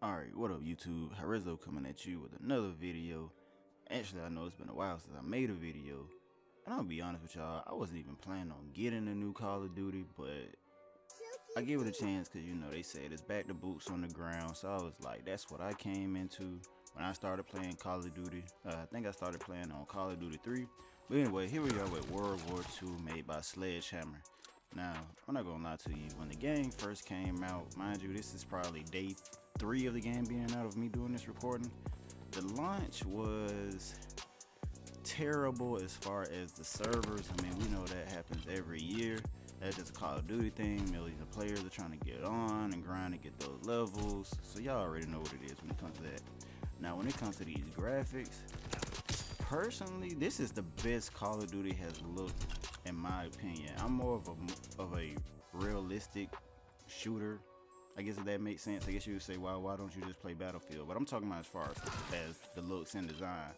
Alright, what up YouTube? Rizzo coming at you with another video. Actually, I know it's been a while since I made a video. And I'll be honest with y'all, I wasn't even planning on getting a new Call of Duty, but I gave it a chance because, you know, they said it's back to boots on the ground. So I was like, that's what I came into when I started playing Call of Duty. I think I started playing on Call of Duty 3. But anyway, here we are with World War II made by Sledgehammer. Now, I'm not gonna lie to you, when the game first came out, mind you, this is probably day 3 of the game being out of me doing this recording. The launch was terrible as far as the servers. I mean, we know that happens every year. That's just a Call of Duty thing. Millions of players are trying to get on and grind to get those levels. So y'all already know what it is when it comes to that. Now, when it comes to these graphics, personally, this is the best Call of Duty has looked, in my opinion. I'm more of a realistic shooter, I guess, if that makes sense. I guess you would say, why don't you just play Battlefield? But I'm talking about as far as the looks and design,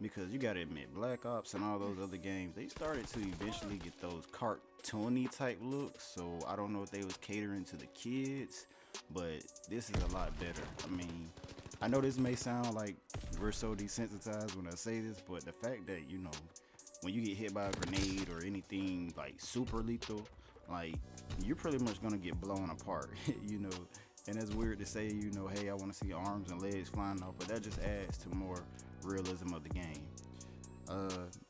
because you gotta admit, Black Ops and all those other games, they started to eventually get those cartoony type looks. So I don't know if they was catering to the kids, but this is a lot better. I mean, I know this may sound like we're so desensitized when I say this, but the fact that, you know, when you get hit by a grenade or anything like super lethal, like, you're pretty much gonna get blown apart, you know. And that's weird to say, you know, hey, I want to see arms and legs flying off, but that just adds to more realism of the game.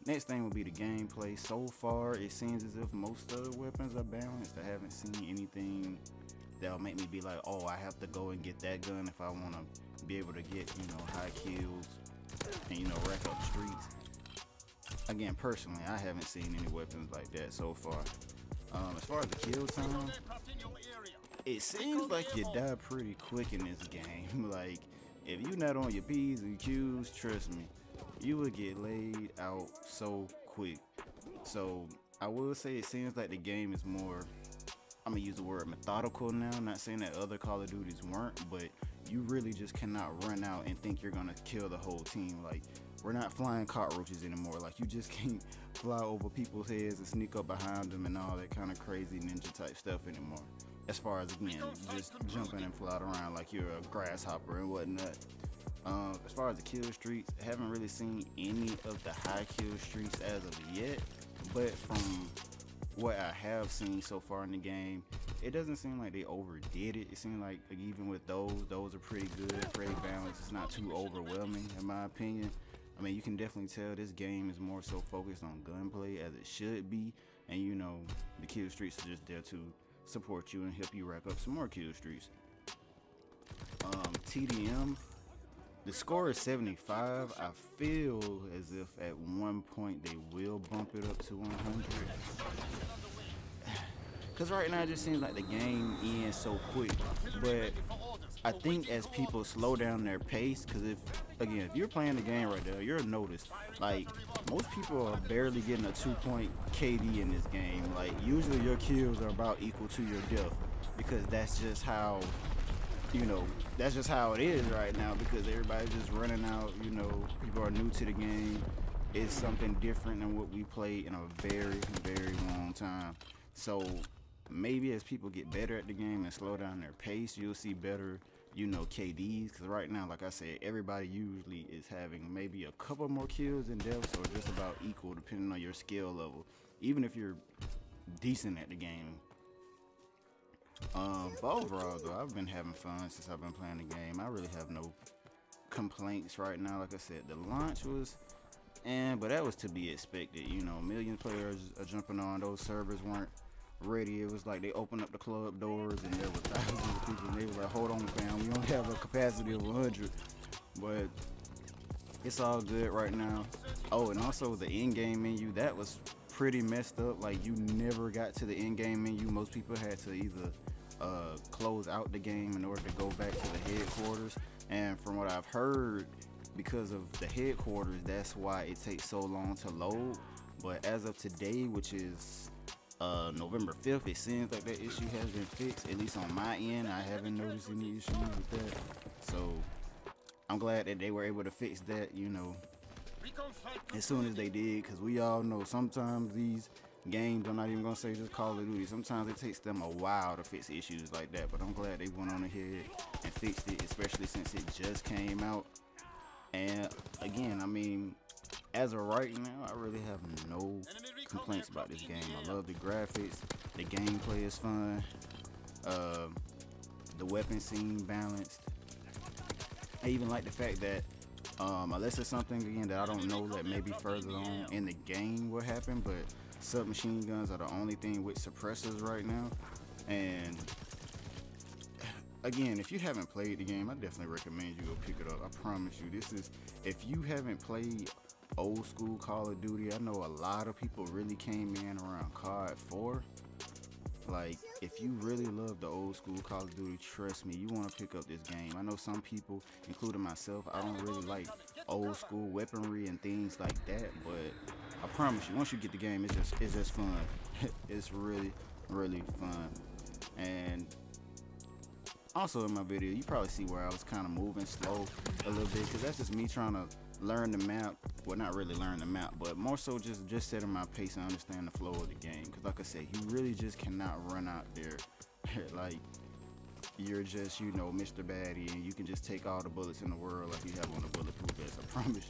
Next thing will be the gameplay. So far, it seems as if most of the weapons are balanced. I haven't seen anything that'll make me be like, oh, I have to go and get that gun if I want to be able to get, you know, high kills and, you know, rack up streaks. Again, personally, I haven't seen any weapons like that so far. As far as the kill time, it seems like you die pretty quick in this game. Like, if you're not on your P's and Q's, trust me, you will get laid out so quick. So I will say it seems like the game is more, I'm gonna use the word methodical now. I'm not saying that other Call of Duties weren't, but you really just cannot run out and think you're gonna kill the whole team. Like, we're not flying cockroaches anymore. Like, you just can't fly over people's heads and sneak up behind them and all that kind of crazy ninja type stuff anymore. As far as, again, just jumping and flying around like you're a grasshopper and whatnot. As far as the kill streaks, I haven't really seen any of the high kill streaks as of yet, but from what I have seen so far in the game, it doesn't seem like they overdid it. It seems like even with those are pretty good, pretty balanced. It's not too overwhelming in my opinion. I mean, you can definitely tell this game is more so focused on gunplay as it should be, and, you know, the kill streaks are just there to support you and help you rack up some more kill streaks. TDM, the score is 75. I feel as if at one point they will bump it up to 100. Because right now it just seems like the game ends so quick. But I think as people slow down their pace, because if you're playing the game right there, you'll notice, like, most people are barely getting a 2-point KD in this game. Like, usually your kills are about equal to your death, because that's just how, you know, that's just how it is right now, because everybody's just running out, you know, people are new to the game. It's something different than what we played in a very, very long time. So maybe as people get better at the game and slow down their pace, you'll see better, you know, KDs. Because right now, like I said, everybody usually is having maybe a couple more kills in deaths, or just about equal depending on your skill level, even if you're decent at the game. But overall though, I've been having fun since I've been playing the game. I really have no complaints right now. Like I said, the launch was, but that was to be expected. You know, million players are jumping on. Those servers weren't ready. It was like they opened up the club doors and there were thousands of people and they were like, hold on fam, we only have a capacity of 100. But it's all good right now. Oh, and also the in-game menu, that was pretty messed up. Like, you never got to the in-game menu. Most people had to either close out the game in order to go back to the headquarters, and from what I've heard, because of the headquarters, that's why it takes so long to load. But as of today, which is November 5th, it seems like that issue has been fixed. At least on my end, I haven't noticed any issues with that. So I'm glad that they were able to fix that, you know, as soon as they did, because we all know sometimes these games. I'm not even gonna say just Call of Duty. Sometimes it takes them a while to fix issues like that, but I'm glad they went on ahead and fixed it, especially since it just came out. And again, I mean, as of right now, I really have no complaints about this game. I love the graphics, the gameplay is fun, the weapon scene balanced. I even like the fact that unless it's something again that I don't know that maybe further on in the game will happen, but submachine guns are the only thing with suppressors right now. And again, if you haven't played the game, I definitely recommend you go pick it up. I promise you, this is, if you haven't played old school Call of Duty, I know a lot of people really came in around COD 4. Like, if you really love the old school Call of Duty, trust me, you want to pick up this game. I know some people, including myself, I don't really like old school weaponry and things like that, but I promise you, once you get the game, it's just fun. It's really fun. And also in my video, you probably see where I was kind of moving slow a little bit, because that's just me trying to learn the map. Well, not really learn the map, but more so just setting my pace and understand the flow of the game. Because like I said, you really just cannot run out there like you're just, you know, Mr. Baddie, and you can just take all the bullets in the world like you have on a bulletproof vest. I promise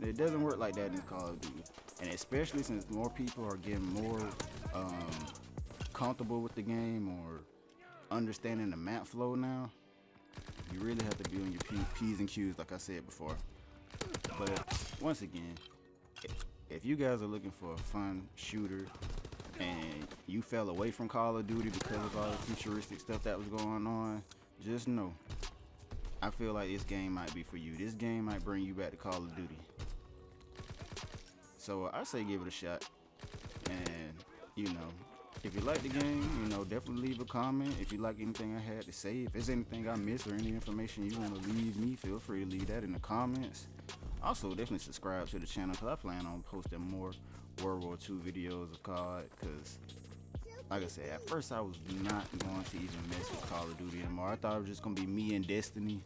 you, it doesn't work like that in Call of Duty. And especially since more people are getting more comfortable with the game or understanding the map flow now, you really have to be on your P's and Q's, like I said before. But once again, if you guys are looking for a fun shooter and you fell away from Call of Duty because of all the futuristic stuff that was going on, just know, I feel like this game might be for you. This game might bring you back to Call of Duty. So I say give it a shot. And, you know, if you like the game, you know, definitely leave a comment. If you like anything I had to say, if there's anything I missed or any information you want to leave me, feel free to leave that in the comments. Also, definitely subscribe to the channel, because I plan on posting more World War II videos of COD, because like I said, at first I was not going to even mess with Call of Duty anymore. I thought it was just going to be me and Destiny.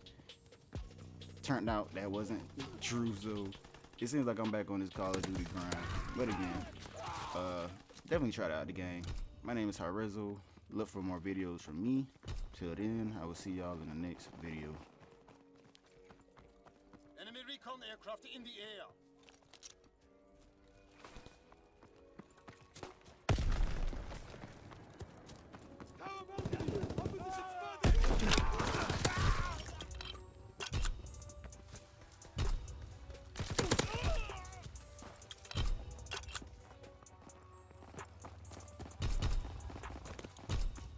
Turned out that wasn't true, so it seems like I'm back on this Call of Duty grind. But again, definitely try out the game. My name is Harezzo. Look for more videos from me. Till then, I will see y'all in the next video. Enemy recon aircraft in the air.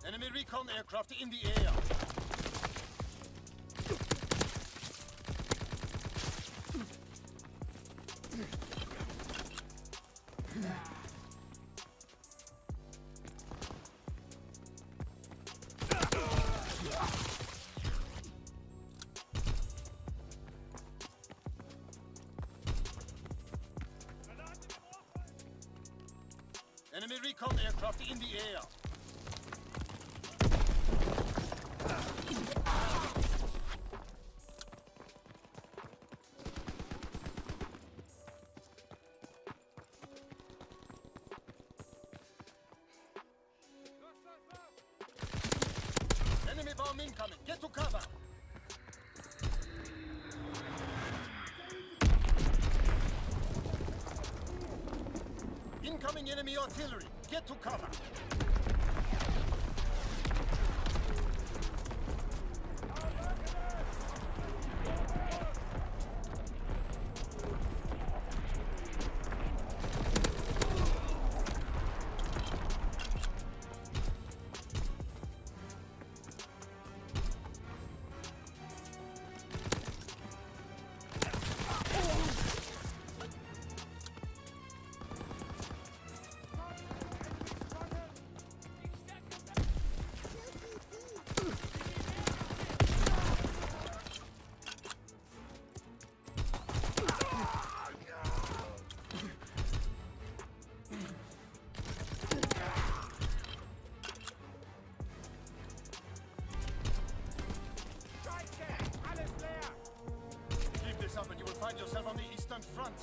Enemy recon aircraft in the air. Enemy recon aircraft in the air. Enemy bomb incoming. Get to cover. Incoming enemy artillery. Get to cover. Keep this up and you will find yourself on the Eastern Front.